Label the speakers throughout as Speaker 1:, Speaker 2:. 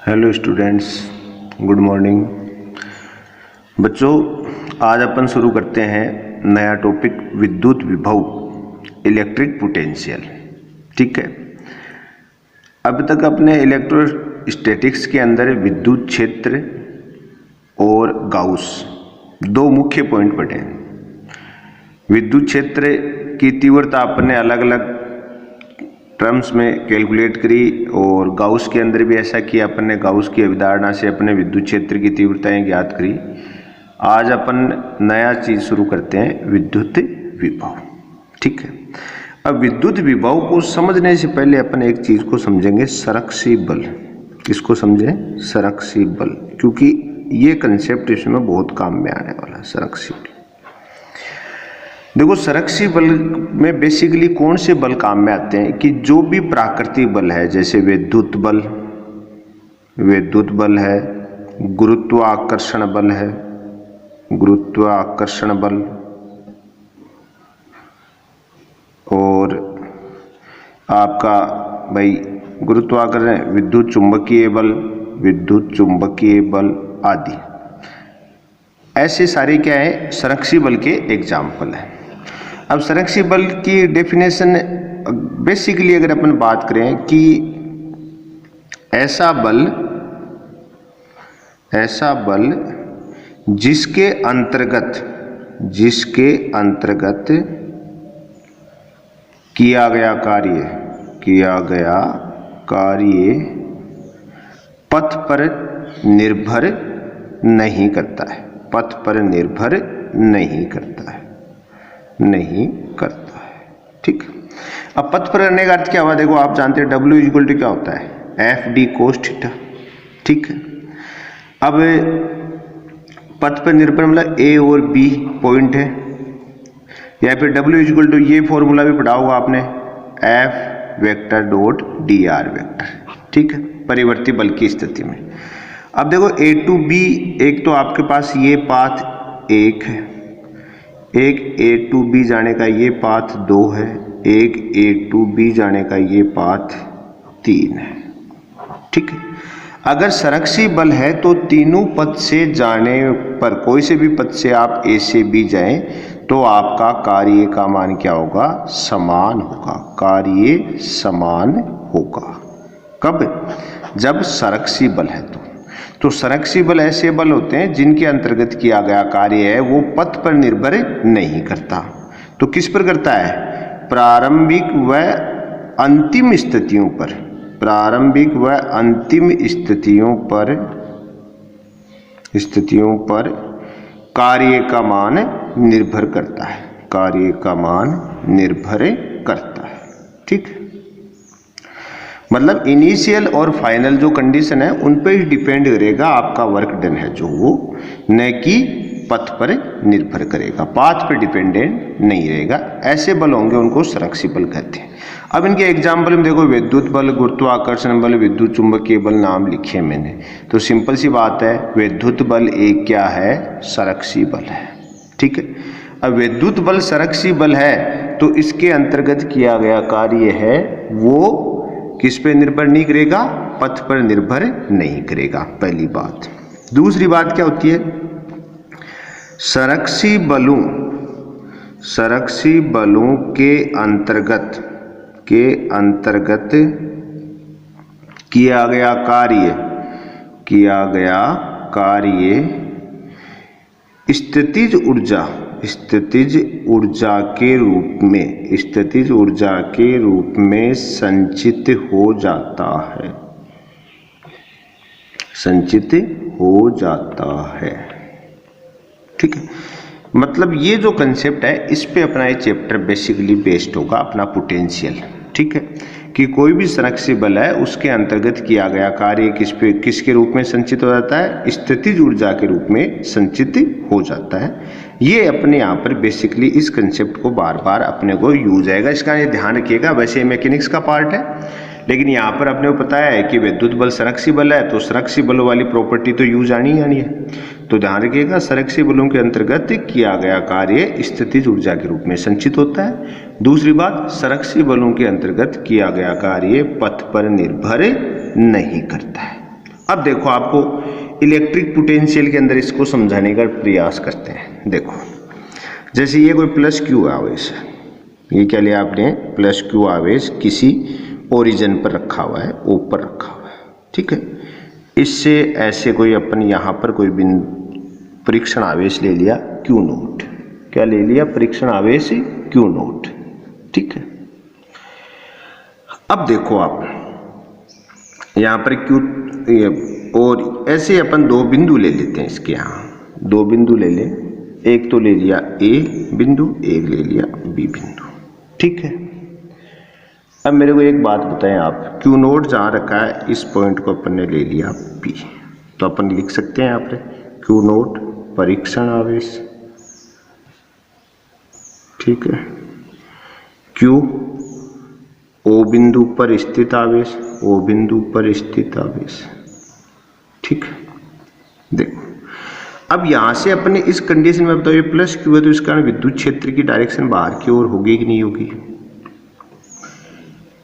Speaker 1: Hello students, good morning. बच्चों, आज अपन शुरू करते हैं नया टॉपिक विद्युत विभव, इलेक्ट्रिक पोटेंशियल। ठीक है, अब तक अपने इलेक्ट्रोस्टैटिक्स के अंदर विद्युत क्षेत्र और गाउस दो मुख्य पॉइंट पढ़े हैं। विद्युत क्षेत्र की तीव्रता अपने अलग अलग टर्म्स में कैलकुलेट करी और गाउस के अंदर भी ऐसा किया अपन ने। गाउस की अवधारणा से अपने विद्युत क्षेत्र की तीव्रताएं ज्ञात करी। आज अपन नया चीज शुरू करते हैं, विद्युत विभव। ठीक है, अब विद्युत विभव को समझने से पहले अपन एक चीज को समझेंगे, संरक्षी बल। किसको समझें? संरक्षी बल, क्योंकि ये कंसेप्ट इसमें बहुत काम में आने वाला है। संरक्षी बल, देखो संरक्षी बल में बेसिकली कौन से बल काम में आते हैं कि जो भी प्राकृतिक बल है, जैसे विद्युत बल है, गुरुत्वाकर्षण बल है, गुरुत्वाकर्षण बल, और आपका भाई गुरुत्वाकर्षण, विद्युत चुंबकीय बल आदि, ऐसे सारे क्या है, संरक्षी बल के एग्जाम्पल है। अब संरक्षी बल की डेफिनेशन बेसिकली अगर अपन बात करें कि ऐसा बल जिसके अंतर्गत किया गया कार्य पथ पर निर्भर नहीं करता है, नहीं करता है। ठीक, अब पथ पर रहने का अर्थ क्या हुआ? देखो आप जानते हैं W इक्वल टू क्या होता है, FD cos थीटा। ठीक है, अब पथ पर निर्भर मतलब A और B पॉइंट है, या फिर W इक्वल टू ये फॉर्मूला भी पढ़ा होगा आपने, F vector dot dr vector. ठीक है, परिवर्ती बल की स्थिति में। अब देखो A टू B, एक तो आपके पास ये पाथ एक है, एक A टू B जाने का ये पाथ 2 है, एक A टू B जाने का ये पाथ 3 है। ठीक है, अगर संरक्षी बल है तो तीनों पथ से जाने पर, कोई से भी पथ से आप A से B जाएं तो आपका कार्य का मान क्या होगा? समान होगा। कार्य समान होगा कब? जब संरक्षी बल है। तो संरक्षी बल ऐसे बल होते हैं जिनके अंतर्गत किया गया कार्य है वो पथ पर निर्भर नहीं करता। तो किस पर करता है? प्रारंभिक व अंतिम स्थितियों पर, कार्य का मान निर्भर करता है। ठीक, मतलब इनिशियल और फाइनल जो कंडीशन है उन पर ही डिपेंड करेगा आपका वर्क डन है जो वो, न कि पथ पर निर्भर करेगा, पाथ पर डिपेंडेंट नहीं रहेगा। ऐसे बल होंगे उनको संरक्षी बल कहते हैं। अब इनके एग्जाम्पल में देखो, विद्युत बल, गुरुत्वाकर्षण बल, विद्युत चुंबकीय बल नाम लिखे मैंने। तो सिंपल सी बात है, विद्युत बल एक क्या है? संरक्षी बल है। ठीक है, अब विद्युत बल संरक्षी बल है तो इसके अंतर्गत किया गया कार्य है वो किस पे निर्भर नहीं करेगा? पथ पर निर्भर नहीं करेगा, पहली बात। दूसरी बात क्या होती है? संरक्षी बलों के अंतर्गत किया गया कार्य स्थितिज ऊर्जा के रूप में संचित हो जाता है। ठीक है, मतलब ये जो कंसेप्ट है इस पे अपना ये चैप्टर बेसिकली बेस्ड होगा, अपना पोटेंशियल। ठीक है, कि कोई भी संरक्षी बल है उसके अंतर्गत किया गया कार्य किसके रूप में संचित हो जाता है? स्थितिज ऊर्जा के रूप में संचित हो जाता है। ये अपने यहाँ पर बेसिकली इस कंसेप्ट को बार बार अपने को यूज आएगा, इसका ये ध्यान रखिएगा। वैसे मैकेनिक्स का पार्ट है, लेकिन यहाँ पर अपने को पता है कि विद्युत बल संरक्षी बल है, तो संरक्षी बलों वाली प्रॉपर्टी तो यूज आनी है। तो ध्यान रखिएगा, संरक्षी बलों के अंतर्गत किया गया कार्य स्थितिज ऊर्जा के रूप में संचित होता है। दूसरी बात, संरक्षी बलों के अंतर्गत किया गया कार्य पथ पर निर्भर नहीं करता है। अब देखो आपको इलेक्ट्रिक पोटेंशियल के अंदर इसको समझाने का प्रयास करते हैं। देखो जैसे ये कोई प्लस क्यू आवेश है, ये क्या लिया आपने, प्लस क्यू आवेश किसी ओरिजिन पर रखा हुआ है, ऊपर रखा हुआ है, ठीक है। इससे ऐसे कोई अपन यहाँ पर कोई परीक्षण आवेश ले लिया क्यू नोट, क्या ले लिया, परीक्षण आवेश क्यू नोट, ठीक है। अब देखो आप यहाँ पर क्यू, और ऐसे अपन दो बिंदु ले लेते हैं इसके, यहाँ दो बिंदु ले लें, एक तो ले लिया ए बिंदु, एक ले लिया बी बिंदु, ठीक है। अब मेरे को एक बात बताएं आप, क्यू नोट जहाँ रखा है इस पॉइंट को अपन ने ले लिया पी, तो अपन लिख सकते हैं यहाँ पर क्यू नोट परीक्षण आवेश, ठीक है। क्यू ओ बिंदु पर स्थित आवेश, ओ बिंदु पर स्थित आवेश, ठीक है। देखो अब यहां से अपने इस कंडीशन में बताओ ये प्लस क्यू है, तो इस कारण विद्युत क्षेत्र की डायरेक्शन बाहर की ओर होगी कि नहीं होगी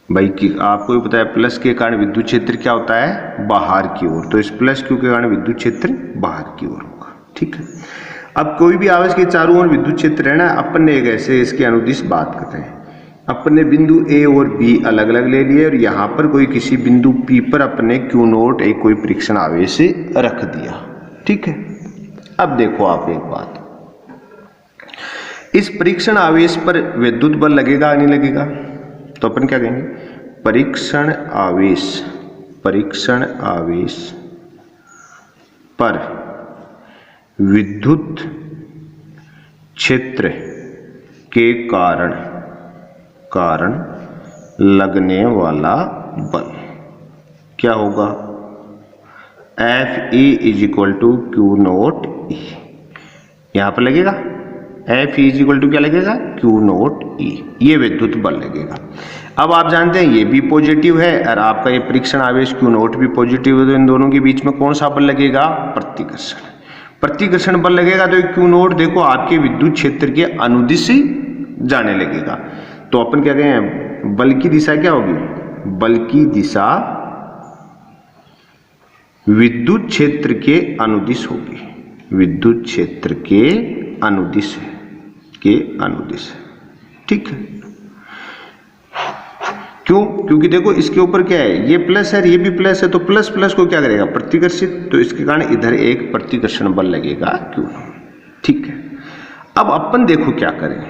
Speaker 1: भाई, कि आपको भी पता है प्लस के कारण विद्युत क्षेत्र क्या होता है, बाहर की ओर, तो इस प्लस क्यू के कारण विद्युत क्षेत्र बाहर की ओर होगा, ठीक है। अब कोई भी आवेश के चारों ओर विद्युत क्षेत्र है ना, अपन ने एक ऐसे इसके अनुदिश बात कर रहे हैं, अपन ने बिंदु ए और बी अलग अलग ले लिए और यहाँ पर कोई किसी बिंदु पी पर अपने क्यू नोट एक कोई परीक्षण आवेश रख दिया, ठीक है। अब देखो आप एक बात, इस परीक्षण आवेश पर विद्युत बल लगेगा नहीं लगेगा, तो अपन क्या कहेंगे, परीक्षण आवेश पर विद्युत क्षेत्र के कारण लगने वाला बल क्या होगा, F E is equal to q naught E, यहां पर लगेगा F E is equal to क्या लगेगा, क्यू नोट ई, ये विद्युत बल लगेगा। अब आप जानते हैं ये भी पॉजिटिव है और आपका ये परीक्षण आवेश क्यू नोट भी पॉजिटिव है, तो इन दोनों के बीच में कौन सा बल लगेगा, प्रतिकर्षण बल लगेगा। तो क्यू नोट देखो आपके विद्युत क्षेत्र के अनुदिश जाने लगेगा, तो अपन क्या कहें, बल की दिशा क्या होगी, बल की दिशा विद्युत क्षेत्र के अनुदिश होगी, विद्युत क्षेत्र के अनुदिश ठीक है। क्यों, क्योंकि देखो इसके ऊपर क्या है, ये प्लस है ये भी प्लस है, तो प्लस प्लस को क्या करेगा, प्रतिकर्षित, तो इसके कारण इधर एक प्रतिकर्षण बल लगेगा क्यों, ठीक है। अब अपन देखो क्या करें,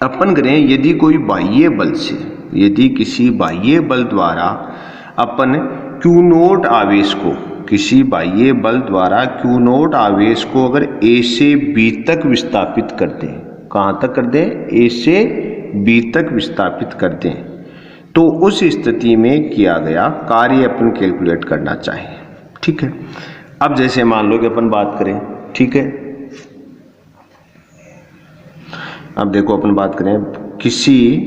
Speaker 1: अपन करें यदि कोई बाह्य बल से, यदि किसी बाह्य बल द्वारा अपन क्यू नोट आवेश को, किसी बाह्य बल द्वारा क्यू नोट आवेश को अगर ए से बी तक विस्थापित कर दें, कहाँ तक कर दें, ए से बी तक विस्थापित कर दें, तो उस स्थिति में किया गया कार्य अपन कैलकुलेट करना चाहिए, ठीक है। अब जैसे मान लो कि अपन बात करें, ठीक है, अब देखो अपन बात करें किसी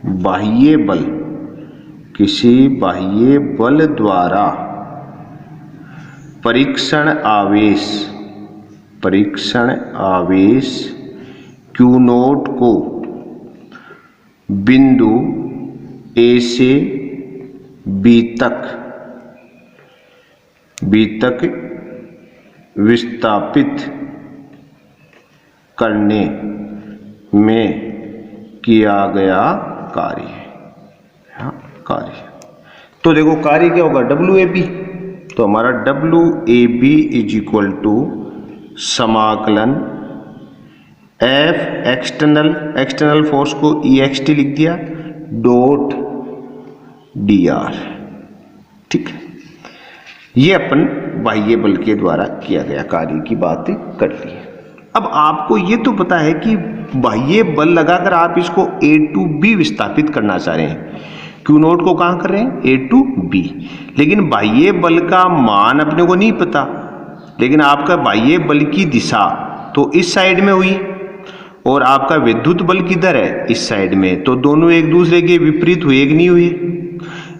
Speaker 1: बाह्य बल द्वारा परीक्षण आवेश क्यू नोट को बिंदु ए से बी तक विस्थापित करने में किया गया कार्य, तो देखो कार्य क्या होगा, WAB, तो हमारा WAB इज इक्वल टू समाकलन F एक्सटर्नल फोर्स को EXT लिख दिया डॉट DR, ठीक है। ये अपन बाह्य बल के द्वारा किया गया कार्य की बात कर ली। अब आपको ये तो पता है कि बाह्य बल लगाकर आप इसको A to B विस्थापित करना चाह रहे हैं, क्यू नोट को कहाँ कर रहे हैं, A to B, लेकिन बाह्य बल का मान अपने को नहीं पता, लेकिन आपका बाह्य बल की दिशा तो इस साइड में हुई और आपका विद्युत बल किधर है, इस साइड में, तो दोनों एक दूसरे के विपरीत हुए कि नहीं हुए।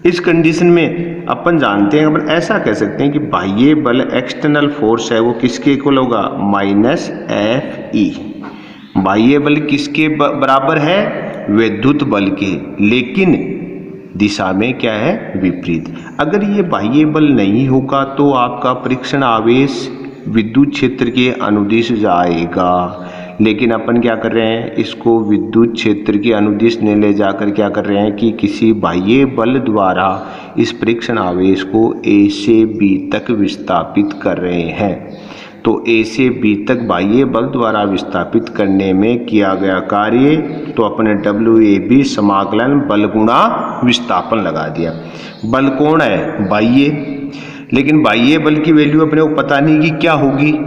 Speaker 1: इस कंडीशन में अपन जानते हैं, अपन ऐसा कह सकते हैं कि बाह्य बल एक्सटर्नल फोर्स है वो किसके इक्वल होगा, -FE। बाह्य बल किसके बराबर है, विद्युत बल के, लेकिन दिशा में क्या है, विपरीत। अगर ये बाह्य बल नहीं होगा तो आपका परीक्षण आवेश विद्युत क्षेत्र के अनुदिश जाएगा, लेकिन अपन क्या कर रहे हैं, इसको विद्युत क्षेत्र के अनुदिश ने ले जाकर क्या कर रहे हैं कि किसी बाह्य बल द्वारा इस परीक्षण आवेश को A से B तक विस्थापित कर रहे हैं। तो A से B तक बाह्य बल द्वारा विस्थापित करने में किया गया कार्य, तो अपने WAB समाकलन बल गुणा विस्थापन लगा दिया। बल कौन है, बाह्य, लेकिन बाह्य बल की वैल्यू अपने को पता नहीं कि क्या होगी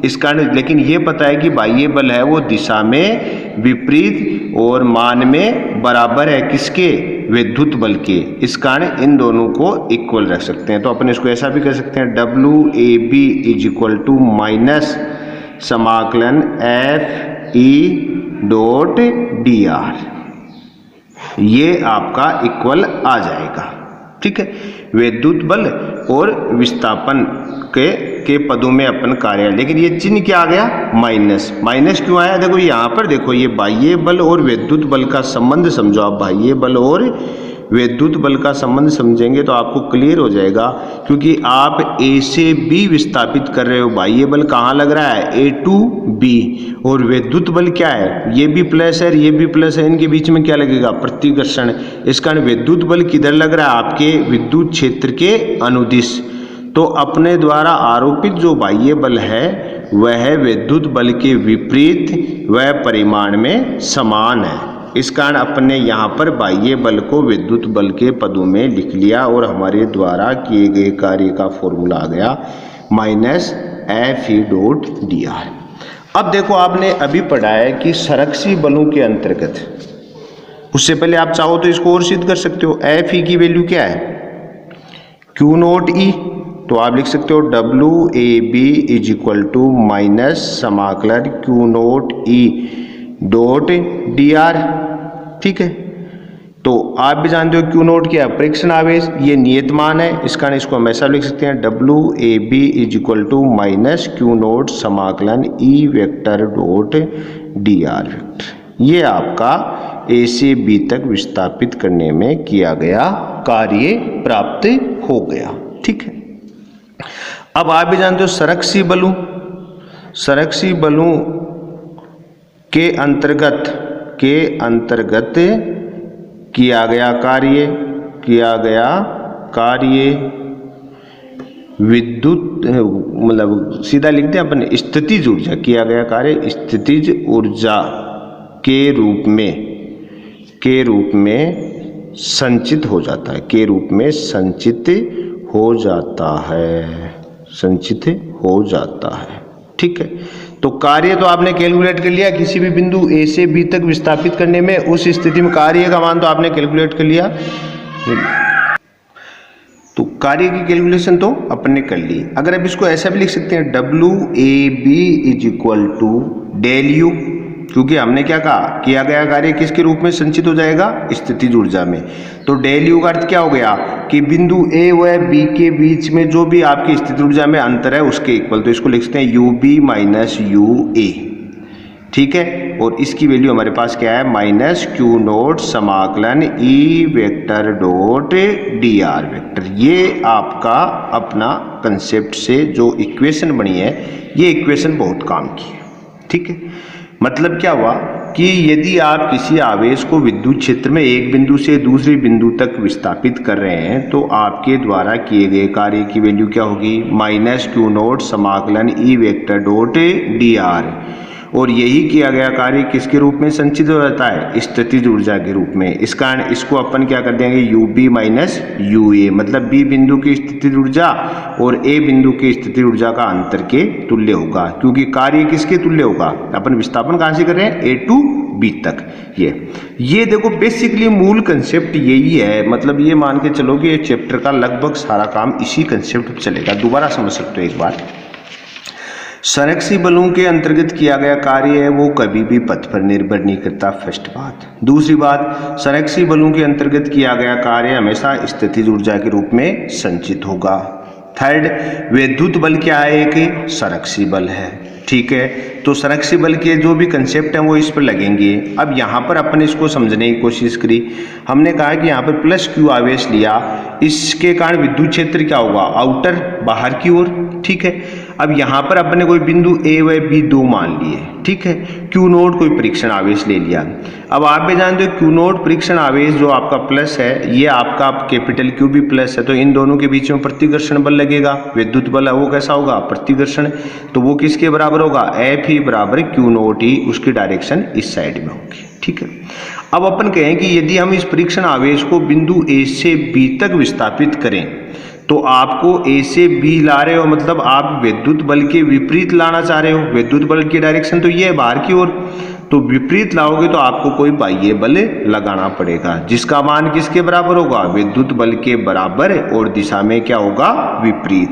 Speaker 1: इस कारण, लेकिन ये पता है कि बाह्य बल है वो दिशा में विपरीत और मान में बराबर है किसके, विद्युत बल के। इस कारण इन दोनों को इक्वल रख सकते हैं। तो अपन इसको ऐसा भी कर सकते हैं, WAB is equal to minus समाकलन FE डॉट DR, ये आपका इक्वल आ जाएगा। ठीक है, विद्युत बल और विस्थापन के पदों में अपन कार्य, लेकिन ये चिन्ह क्या आ गया, माइनस। माइनस क्यों आया, देखो यहाँ पर देखो, ये बाह्य बल और विद्युत बल का संबंध समझो आप। बाह्य बल और विद्युत बल का संबंध समझेंगे तो आपको क्लियर हो जाएगा, क्योंकि आप A से B विस्थापित कर रहे हो, बाह्य बल कहाँ लग रहा है, A to B, और विद्युत बल क्या है, ये भी प्लस है ये भी प्लस है, इनके बीच में क्या लगेगा, प्रतिकर्षण। इस कारण विद्युत बल किधर लग रहा है, आपके विद्युत क्षेत्र के अनुदिश। तो अपने द्वारा आरोपित जो बाह्य बल है वह विद्युत बल के विपरीत वह परिमाण में समान है। इस कारण अपने यहाँ पर बाह्य बल को विद्युत बल के पदों में लिख लिया और हमारे द्वारा किए गए कार्य का फॉर्मूला आ गया माइनस FE डॉट DR। अब देखो, आपने अभी पढ़ा है कि संरक्षी बलों के अंतर्गत, उससे पहले आप चाहो तो इसको और सिद्ध कर सकते हो। FE की वैल्यू क्या है, Q नॉट E, तो आप लिख सकते हो WAB is equal to minus समाकलन Q naught E dot DR। ठीक है, तो आप भी जानते हो Q नॉट क्या, परीक्षण आवेश, ये नियत मान है। इस कारण इसको हम ऐसा लिख सकते हैं WAB is equal to minus Q naught समाकलन E vector dot DR vector. ये आपका A से B तक विस्थापित करने में किया गया कार्य प्राप्त हो गया। ठीक है, अब आप भी जानते हो संरक्षी बलों के अंतर्गत किया गया कार्य विद्युत, मतलब सीधा लिखते हैं अपन, स्थितिज ऊर्जा, किया गया कार्य स्थितिज ऊर्जा के रूप में संचित हो जाता है, संचित हो जाता है। ठीक है, तो कार्य तो आपने कैलकुलेट कर लिया, किसी भी बिंदु A से B तक विस्थापित करने में उस स्थिति में कार्य का मान तो आपने कैलकुलेट कर लिया। तो कार्य की कैलकुलेशन तो अपन ने कर ली। अगर अब इसको ऐसा भी लिख सकते हैं WAB is equal to del U, क्योंकि हमने क्या कहा, किया गया कार्य किसके रूप में संचित हो जाएगा, स्थितिज ऊर्जा में। तो डेल U का अर्थ क्या हो गया कि बिंदु A व B के बीच में जो भी आपकी स्थितिज ऊर्जा में अंतर है उसके इक्वल, तो इसको लिख सकते हैं UB माइनस UA। ठीक है, और इसकी वैल्यू हमारे पास क्या है, माइनस Q नॉट समाकलन E vector dot DR vector. ये आपका अपना कंसेप्ट से जो इक्वेशन बनी है, ये इक्वेशन बहुत काम की है। ठीक है, मतलब क्या हुआ कि यदि आप किसी आवेश को विद्युत क्षेत्र में एक बिंदु से दूसरे बिंदु तक विस्थापित कर रहे हैं, तो आपके द्वारा किए गए कार्य की वैल्यू क्या होगी, माइनस Q नॉट समाकलन E वेक्टर डॉट DR। और यही किया गया कार्य किसके रूप में संचित हो जाता है, स्थितिज ऊर्जा के रूप में। इस कारण इसको अपन क्या कर देंगे, UB माइनस UA, मतलब B बिंदु की स्थितिज ऊर्जा और A बिंदु की स्थितिज ऊर्जा का अंतर के तुल्य होगा, क्योंकि कार्य किसके तुल्य होगा, अपन विस्थापन कहाँ से कर रहे हैं, A to B तक। ये देखो बेसिकली मूल कंसेप्ट यही है, मतलब ये मान के चलो कि ये चैप्टर का लगभग सारा काम इसी कंसेप्ट पर चलेगा। दोबारा समझ सकते हो एक बार, संरक्षी बलों के अंतर्गत किया गया कार्य है वो कभी भी पथ पर निर्भर नहीं करता, फर्स्ट बात। दूसरी बात, संरक्षी बलों के अंतर्गत किया गया कार्य हमेशा स्थितिज ऊर्जा के रूप में संचित होगा। थर्ड, विद्युत बल क्या है, एक संरक्षी बल है, ठीक है। तो संरक्षी बल के जो भी कंसेप्ट हैं वो इस पर लगेंगे। अब यहाँ पर अपन इसको समझने की कोशिश करी, हमने कहा कि यहाँ पर प्लस क्यू आवेश लिया, इसके कारण विद्युत क्षेत्र क्या होगा, आउटर, बाहर की ओर, ठीक है। अब यहाँ पर अपने कोई बिंदु ए व बी दो मान लिए, ठीक है। क्यू नोट कोई परीक्षण आवेश ले लिया। अब आप भी जानते हो क्यू नोट परीक्षण आवेश जो आपका प्लस है, ये आपका कैपिटल क्यू भी प्लस है, तो इन दोनों के बीच में प्रतिकर्षण बल लगेगा, विद्युत बल है वो कैसा होगा, प्रतिकर्षण। तो वो किसके बराबर होगा, एफ ही बराबर क्यू नोट ही, उसकी डायरेक्शन इस साइड में होगी, ठीक है। अब अपन कहें कि यदि हम इस परीक्षण आवेश को बिंदु ए से बी तक विस्थापित करें, तो आपको ए से बी ला रहे हो, मतलब आप विद्युत बल के विपरीत लाना चाह रहे हो। विद्युत बल की डायरेक्शन तो ये है बाहर की ओर, तो विपरीत लाओगे तो आपको कोई बाह्य बल लगाना पड़ेगा, जिसका मान किसके बराबर होगा, विद्युत बल के बराबर, और दिशा में क्या होगा, विपरीत।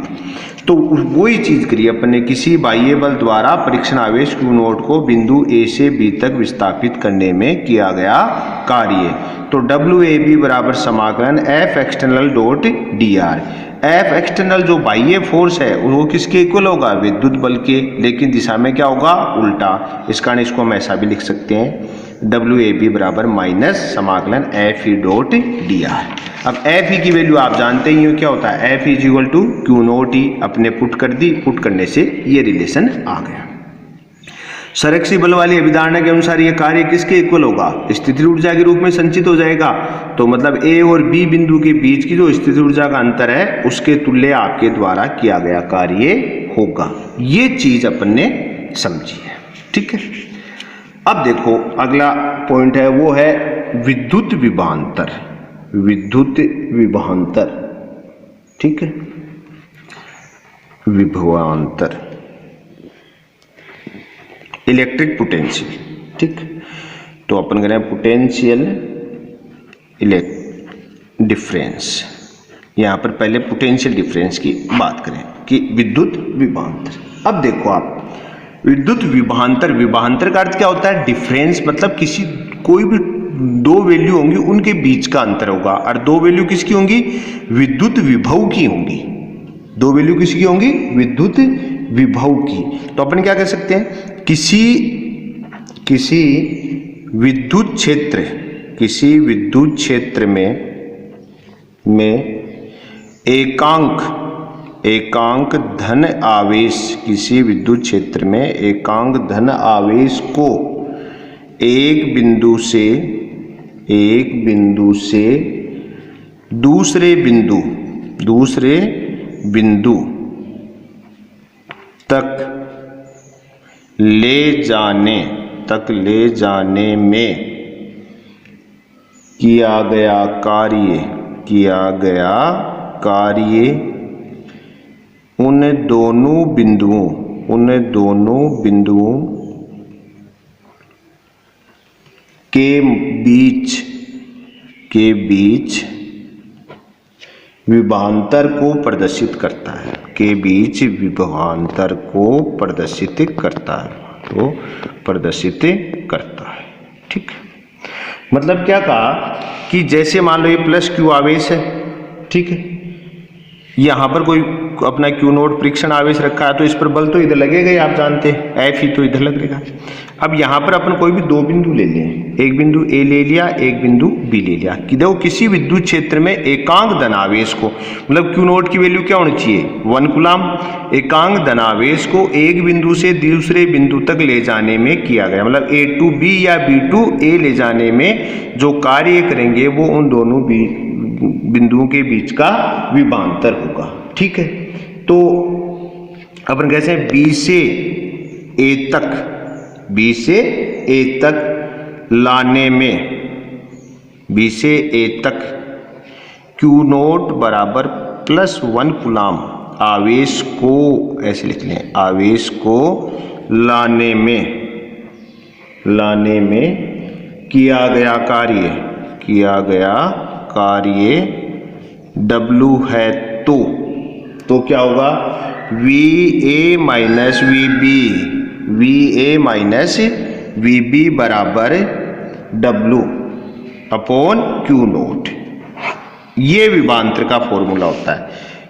Speaker 1: तो वही चीज करिए अपन ने, किसी बाह्य बल द्वारा परीक्षण आवेश क्यू नोट को बिंदु ए से बी तक विस्थापित करने में किया गया कार्य। तो डब्ल्यू ए बी बराबर समाकलन F external dot d are. F external जो बाह्य फोर्स है वो किसके इक्वल होगा, विद्युत बल के, लेकिन दिशा में क्या होगा, उल्टा। इस कारण इसको हम ऐसा भी लिख सकते हैं, डब्ल्यू ए बी बराबर माइनस समाकलन F E dot d r. अब एफ ई की वैल्यू आप जानते ही हो क्या होता है, F is equal to q naught E, अपने पुट कर दी, पुट करने से ये रिलेशन आ गया। संरक्षी बल वाली अभिधारणा के अनुसार ये कार्य किसके इक्वल होगा, स्थितिज ऊर्जा के रूप में संचित हो जाएगा। तो मतलब ए और बी बिंदु के बीच की जो स्थितिज ऊर्जा का अंतर है उसके तुल्य आपके द्वारा किया गया कार्य होगा। ये चीज अपन ने समझी है, ठीक है। अब देखो अगला पॉइंट है, वो है विद्युत विभवांतर। विद्युत विभवांतर, ठीक है, विभवांतर, इलेक्ट्रिक पोटेंशियल, ठीक। तो अपन कह रहे हैं पोटेंशियल डिफरेंस। यहां पर पहले पोटेंशियल डिफरेंस की बात करें कि विद्युत विभवांतर। अब देखो आप, विद्युत विभवांतर, विभवांतर का अर्थ क्या होता है, डिफरेंस, मतलब किसी कोई भी दो वैल्यू होंगी उनके बीच का अंतर होगा, और दो वैल्यू किसकी होंगी, विद्युत विभव की होंगी। दो वैल्यू किसकी होंगी, विद्युत विभव की। तो अपन क्या कह सकते हैं, किसी विद्युत क्षेत्र में एकांक धन आवेश, किसी विद्युत क्षेत्र में एकांक धन आवेश को एक बिंदु से दूसरे बिंदु तक ले जाने में किया गया कार्य उन दोनों बिंदुओं के बीच विभवांतर को प्रदर्शित करता है, ठीक। मतलब क्या कहा कि जैसे मान लो ये प्लस क्यू आवेश है, ठीक है, यहाँ पर कोई अपना क्यू नोट परीक्षण आवेश रखा है, तो इस पर बल तो इधर लगेगा ही, आप जानते हैं, एफ ही तो इधर लगेगा। अब यहाँ पर अपन कोई भी दो बिंदु ले लें, एक बिंदु ए ले लिया, एक बिंदु बी ले लिया, कि देखो किसी विद्युत क्षेत्र में एकांक धनावेश को, मतलब क्यू नोट की वैल्यू क्या होनी चाहिए, 1 कूलम। एकांक धनावेश को एक बिंदु से दूसरे बिंदु तक ले जाने में किया गया, मतलब ए टू बी या बी टू ए ले जाने में जो कार्य करेंगे वो उन दोनों बिंदुओं के बीच का विभवांतर होगा, ठीक है। तो अपन कैसे हैं, बी से ए तक लाने में, बी से ए तक क्यू नोट बराबर +1 कूलम आवेश को, ऐसे लिख लें, आवेश को लाने में किया गया कार्य W है, तो क्या होगा, VA माइनस VB बराबर W अपॉन क्यू नोट। ये विभवांतर का फॉर्मूला होता है।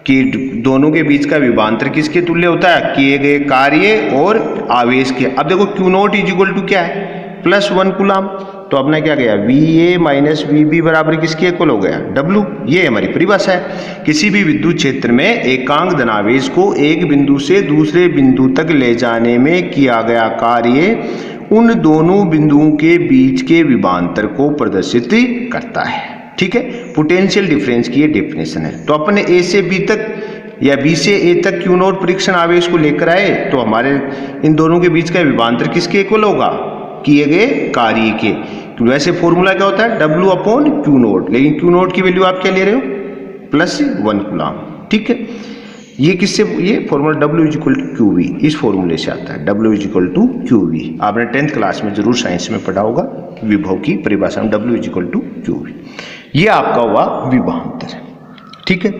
Speaker 1: कि दोनों के बीच का विभवांतर किसके तुल्य होता है, किए गए कार्य और आवेश के। अब देखो Q naught is equal to क्या है, +1 कूलाम। तो अपना क्या गया, VA माइनस VB बराबर किसके इक्वल हो गया, W। ये हमारी परिभाषा है। किसी भी विद्युत क्षेत्र में एकांक धनावेश को एक बिंदु से दूसरे बिंदु तक ले जाने में किया गया कार्य उन दोनों बिंदुओं के बीच के विभवांतर को प्रदर्शित करता है। ठीक है, पोटेंशियल डिफरेंस की ये डेफिनेशन है। तो अपने A से B तक या B से A तक Q नॉट परीक्षण आवेश को लेकर आए तो हमारे इन दोनों के बीच का विभवांतर किसके इक्वल होगा, किए गए कार्य के। वैसे फॉर्मूला क्या होता है, W अपॉन Q नॉट, लेकिन Q नॉट की वैल्यू आप क्या ले रहे हो, +1 कूलाम। ठीक है, ये किससे, ये formula W is equal to QV इस फॉर्मूले से आता है, W is equal to QV। आपने 10th क्लास में जरूर साइंस में पढ़ा होगा विभव की परिभाषा में, W is equal to QV। ये आपका हुआ विभवांतर। ठीक है,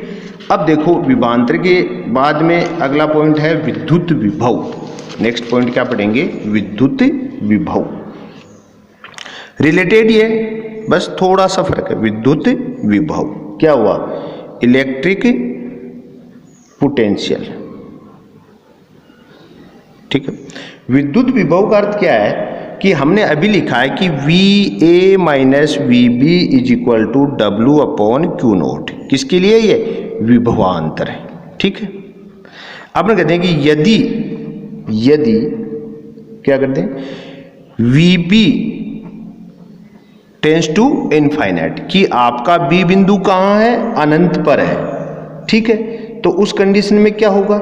Speaker 1: अब देखो विभवांतर के बाद में अगला पॉइंट है विद्युत विभव। नेक्स्ट पॉइंट क्या पढ़ेंगे, विद्युत विभव। रिलेटेड ये बस थोड़ा सा फर्क है। विद्युत विभव क्या हुआ, इलेक्ट्रिक पोटेंशियल। ठीक है, विद्युत विभव का अर्थ क्या है कि हमने अभी लिखा है कि VA minus VB is equal to W upon Q naught. किसके लिए, ये विभवांतर है। ठीक है, अब हम कहते हैं कि यदि क्या करते हैं, VB टेंस टू इनफाइनाइट, कि आपका B बिंदु कहाँ है, अनंत पर है। ठीक है, तो उस कंडीशन में क्या होगा,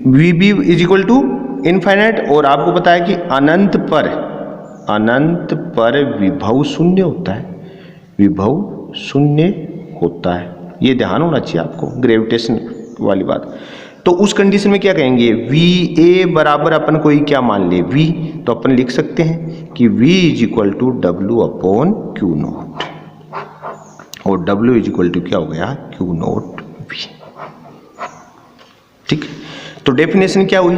Speaker 1: VB is equal to infinite, और आपको पता है कि अनंत पर विभव शून्य होता है, विभव शून्य होता है। ये ध्यान होना चाहिए आपको, ग्रेविटेशन वाली बात। तो उस कंडीशन में क्या कहेंगे, VA बराबर अपन कोई क्या मान ले, V, तो अपन लिख सकते हैं कि V is equal to W upon Q naught, और W इज इक्वल टू क्या हो गया, Q नॉट V। ठीक, तो डेफिनेशन क्या हुई,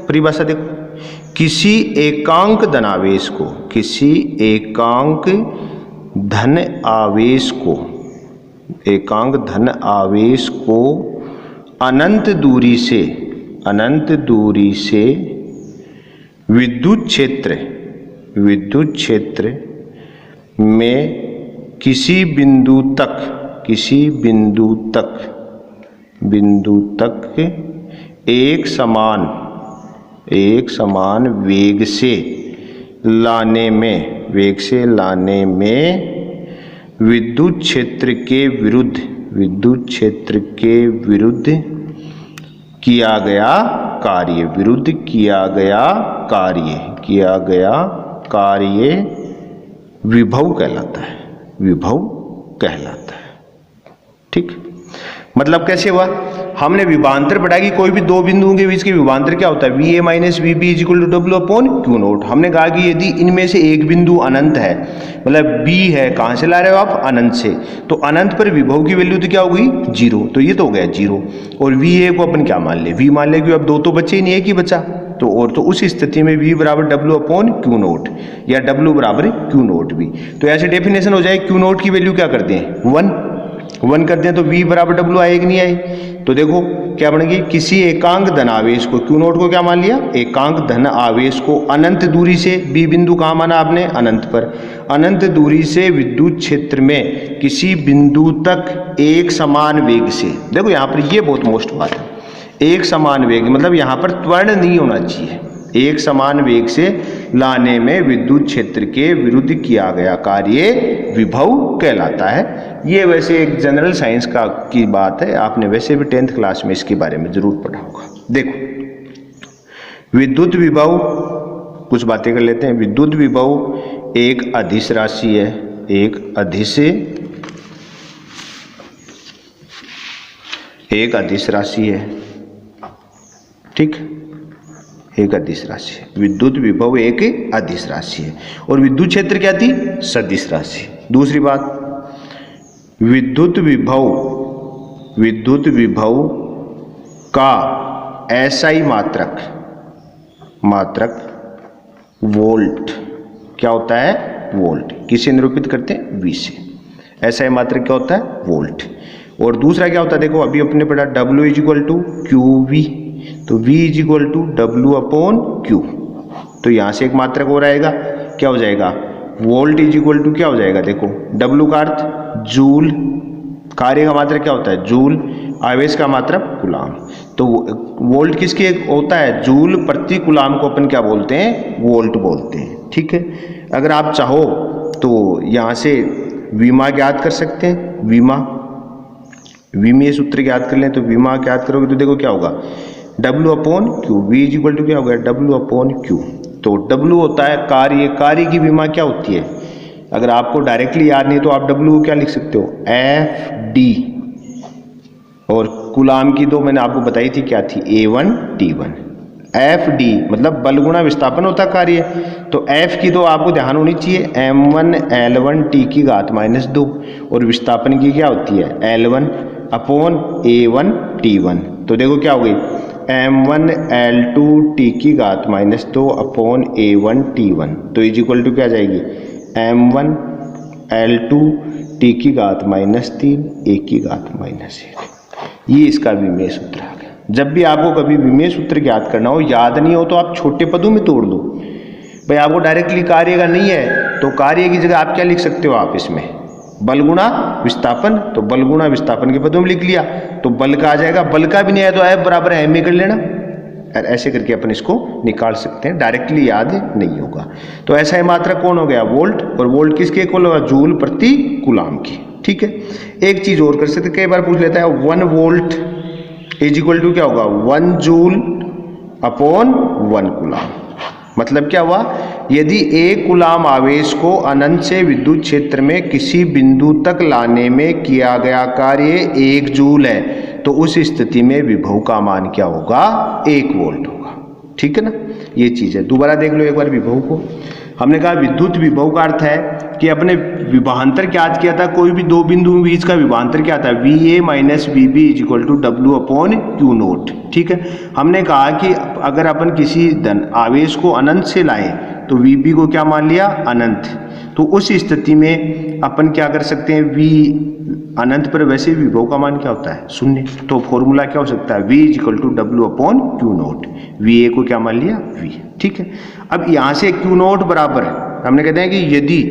Speaker 1: परिभाषा देखो, किसी एकांक धनावेश को, किसी एकांक धन आवेश को, एकांक धन आवेश को अनंत दूरी से विद्युत क्षेत्र में किसी बिंदु तक एक समान वेग से लाने में विद्युत क्षेत्र के विरुद्ध किया गया कार्य विभव कहलाता है। ठीक, मतलब कैसे हुआ, हमने विभवांतर पढ़ा कि कोई भी दो बिंदुओं के बीच के विभवांतर क्या होता है, VA minus VB is equal to W upon Q naught. हमने कहा कि यदि इनमें से एक बिंदु अनंत है, मतलब B है, कहाँ से ला रहे हो आप, अनंत से, तो अनंत पर विभव की वैल्यू तो क्या हो गई, 0, तो ये तो हो गया 0। और VA को अपन क्या मान ले, V मान ले, कि अब दो तो बचे ही नहीं, एक ही बचा, तो और तो उस स्थिति में V बराबर W अपॉन Q नॉट या W बराबर Q नॉट भी। तो ऐसे डेफिनेशन हो जाए, Q नॉट की वैल्यू क्या करते हैं, 1 करते हैं, तो V बराबर W आएगी नहीं आई। तो देखो क्या बनेगी, किसी एकांक धन आवेश को, Q नॉट को क्या मान लिया, एकांक धन आवेश को अनंत दूरी से, B बिंदु कहाँ माना आपने, अनंत पर, अनंत दूरी से विद्युत क्षेत्र में किसी बिंदु तक एक समान वेग से, देखो यहाँ पर ये बहुत मोस्ट बात है, एक समान वेग मतलब यहाँ पर त्वरण नहीं होना चाहिए, एक समान वेग से लाने में विद्युत क्षेत्र के विरुद्ध किया गया कार्य विभव कहलाता है। ये वैसे एक जनरल साइंस की बात है, आपने वैसे भी 10th क्लास में इसके बारे में जरूर पढ़ा होगा। देखो विद्युत विभव, कुछ बातें कर लेते हैं। विद्युत विभव एक अदिश राशि है, एक अदिश राशि है। ठीक, एक अदिश राशि है। विद्युत विभव एक अदिश राशि है, और विद्युत क्षेत्र क्या थी, सदिश राशि। दूसरी बात, विद्युत विभव का एसआई मात्रक वोल्ट क्या होता है, वोल्ट। किसे निरूपित करते हैं, V से। एसआई मात्रक क्या होता है, वोल्ट। और दूसरा क्या होता है, देखो अभी अपने पढ़ा W is equal to Q V, तो V is equal to W upon Q. तो यहाँ से एक मात्रक और आएगा, क्या हो जाएगा, वोल्ट इज इक्वल टू क्या हो जाएगा, देखो W का अर्थ जूल, कार्य का मात्रक क्या होता है जूल, आवेश का मात्रक कुलाम। तो वोल्ट किसके होता है, जूल प्रति कुलाम को अपन क्या बोलते हैं, वोल्ट बोलते हैं। ठीक है, अगर आप चाहो तो यहाँ से विमा ज्ञात कर सकते हैं, विमीय सूत्र ज्ञात कर लें, तो विमा ज्ञात करोगे तो देखो क्या होगा, W upon Q, V is equal to क्या होगा, W अपॉन क्यू। तो W होता है कार्य की विमा क्या होती है, अगर आपको डायरेक्टली याद नहीं तो आप W को क्या लिख सकते हो, FD, और कुलाम की तो मैंने आपको बताई थी क्या थी, A1 T1। FD मतलब बल गुणा विस्थापन होता कार्य, तो F की तो आपको ध्यान होनी चाहिए M1 L1 T की घात -2, और विस्थापन की क्या होती है L1 अपॉन A1 T1। तो देखो क्या हो गई, M1 L2 T की घात -2 अपॉन A1 T1, तो इज इक्वल टू क्या आ जाएगी, M1 L2 T की घात -3 A की घात -1। ये इसका विमेय सूत्र आ गया। जब भी आपको कभी विमेय सूत्र ज्ञात करना हो, याद नहीं हो तो आप छोटे पदों में तोड़ दो। भाई आपको डायरेक्टली कार्य का नहीं है तो कार्य की जगह आप क्या लिख सकते हो, आप इसमें बल गुणा विस्थापन, तो बल गुणा विस्थापन के पदों में लिख लिया, तो बल का आ जाएगा, बल का भी नहीं आया तो F बराबर M में कर लेना, ऐसे करके अपन इसको निकाल सकते हैं, डायरेक्टली याद नहीं होगा। तो ऐसा ही मात्रक कौन हो गया, वोल्ट, और वोल्ट किसके इक्वल होगा, जूल प्रति कुलाम की। ठीक है, एक चीज और कर सकते, कई बार पूछ लेता है 1 वोल्ट इज इक्वल टू क्या होगा, 1 जूल अपॉन 1 कुलाम। मतलब क्या हुआ, यदि एक कुलाम आवेश को अनंत से विद्युत क्षेत्र में किसी बिंदु तक लाने में किया गया कार्य 1 जूल है, तो उस स्थिति में विभव का मान क्या होगा, 1 वोल्ट होगा। ठीक है ना, ये चीज है। दोबारा देख लो एक बार विभव को। हमने कहा विद्युत विभव का अर्थ है कि अपने विभवांतर ज्ञात किया था, कोई भी दो बिंदु के बीच का विभवांतर क्या था, VA minus VB is equal to W upon Q naught. ठीक है, हमने कहा कि अगर अपन किसी धन आवेश को अनंत से लाएं तो VB को क्या मान लिया, अनंत। तो उस स्थिति में अपन क्या कर सकते हैं, V अनंत पर वैसे विभव का मान क्या होता है, शून्य। तो फॉर्मूला क्या हो सकता है, V is equal to W upon Q naught. VA को क्या मान लिया, V। ठीक है, अब यहाँ से क्यू नोट बराबर, हमने कहते हैं कि यदि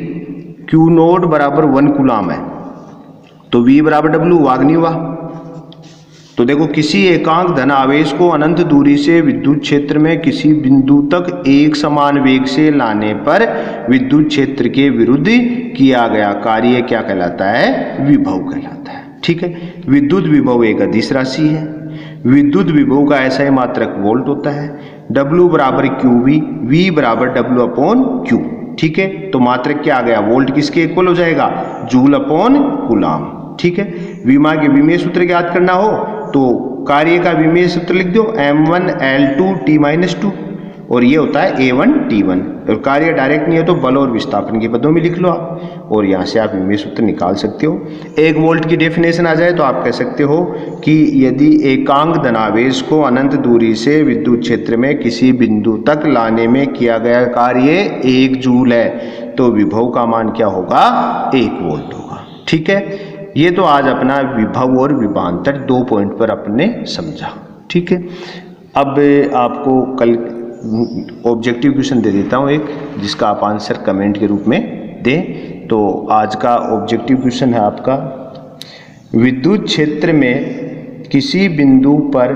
Speaker 1: क्यू नोट बराबर 1 कुलाम है तो V बराबर W हुआ नहीं हुआ। तो देखो किसी एकांक धन आवेश को अनंत दूरी से विद्युत क्षेत्र में किसी बिंदु तक एक समान वेग से लाने पर विद्युत क्षेत्र के विरुद्ध किया गया कार्य क्या कहलाता है, विभव कहलाता है। ठीक है, विद्युत विभव एक अदिश राशि है। विद्युत विभव का ऐसा ही मात्रक वोल्ट होता है। W बराबर QV, V बराबर W अपॉन Q। ठीक है, तो मात्रक क्या आ गया, वोल्ट किसके इक्वल हो जाएगा, जूल अपॉन कुलाम। ठीक है, विमा के विमेय सूत्र ज्ञात करना हो तो कार्य का विमेय सूत्र लिख दो, M1 L2 T-2, और ये होता है A1 T1। और कार्य डायरेक्ट नहीं है तो बल और विस्थापन के पदों में लिख लो आप, और यहाँ से आप विमेय सूत्र निकाल सकते हो। 1 वोल्ट की डेफिनेशन आ जाए तो आप कह सकते हो कि यदि एकांक धनावेश को अनंत दूरी से विद्युत क्षेत्र में किसी बिंदु तक लाने में किया गया कार्य 1 जूल है तो विभव का मान क्या होगा, 1 वोल्ट होगा। ठीक है, ये तो आज अपना विभव और विभवांतर 2 पॉइंट पर अपने समझा। ठीक है, अब आपको कल ऑब्जेक्टिव क्वेश्चन दे देता हूँ एक, जिसका आप आंसर कमेंट के रूप में दें। तो आज का ऑब्जेक्टिव क्वेश्चन है आपका, विद्युत क्षेत्र में किसी बिंदु पर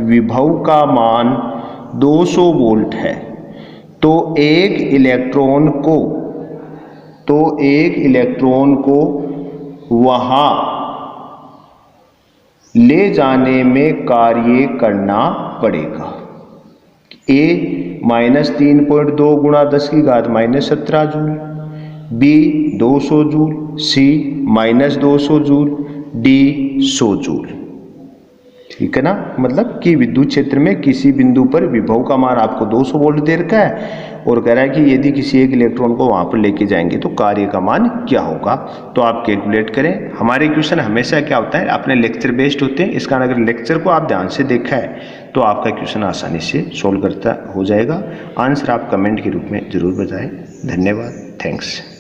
Speaker 1: विभव का मान 200 वोल्ट है तो एक इलेक्ट्रॉन को वहां ले जाने में कार्य करना पड़ेगा। A -3.2 गुणा 10 की घात -17 joule, B 200 joule, C -200 joule, D 100 joule. ठीक है ना, मतलब कि विद्युत क्षेत्र में किसी बिंदु पर विभव का मान आपको 200 वोल्ट दे रखा है और कह रहा है कि यदि किसी एक इलेक्ट्रॉन को वहां पर लेके जाएंगे तो कार्य का मान क्या होगा। तो आप कैलकुलेट करें। हमारे क्वेश्चन हमेशा क्या होता है, अपने लेक्चर बेस्ड होते हैं। इसका अगर लेक्चर को आप ध्यान से देखा है तो आपका क्वेश्चन आसानी से सोल्व करता हो जाएगा। आंसर आप कमेंट के रूप में जरूर बताएं। धन्यवाद, थैंक्स।